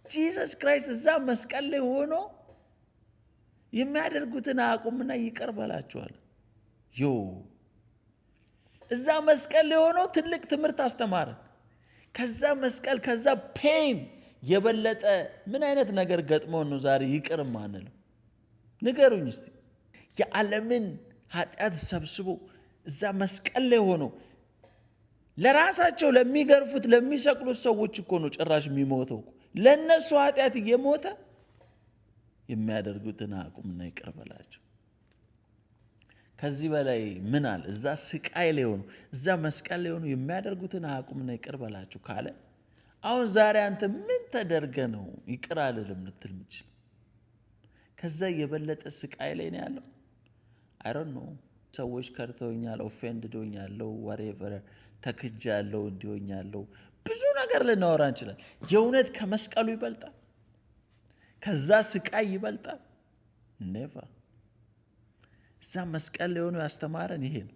ጂሰስ ክራይስት እዛ መስቀል ላይ ሆኖ የሚያደርጉትን አቁምና ይቅር በላቸዋል። እዛ መስቀል ላይ ሆኖ ትልቅ ትምህርት አስተማረን። ከዛ መስቀል ከዛ ፔን የበለጠ ምን አይነት ነገር ገጥሞን ነው ዛሬ ይቅር ማንለው? ንገሩኝ እስቲ። የዓለምን ኃጢአት ሰብስቦ እዛ መስቀል ላይ ሆኖ ለራሳቸው ለሚገርፉት ለሚሰቅሉት ሰዎች እኮ ነው ጭራሽ የሚሞተው። ለነሱ ኃጢአት እየሞተ የሚያደርጉትን አቁምና ይቅር በላቸው። ከዚህ በላይ ምን አለ? እዛ ስቃይ ላይ ሆኖ እዛ መስቀል ላይ ሆኖ የሚያደርጉትን አቁምና ይቅር በላቸው ካለ አሁን ዛሬ አንተ ምን ተደርገ ነው ይቅር አልልም ልትል ምችል? ከዛ የበለጠ ስቃይ ላይ ነው ያለው። አይ ዶንት ኖ። ሰዎች ከርተውኛል፣ ኦፌንድዶኛለሁ፣ ወሬቨር ተክጃለሁ፣ እንዲሆኛለሁ፣ ብዙ ነገር ልናወራ እንችላለን። የእውነት ከመስቀሉ ይበልጣል? ከዛ ስቃይ ይበልጣል? ኔቨር። እዛ መስቀል ላይ ሆኖ ያስተማረን ይሄ ነው።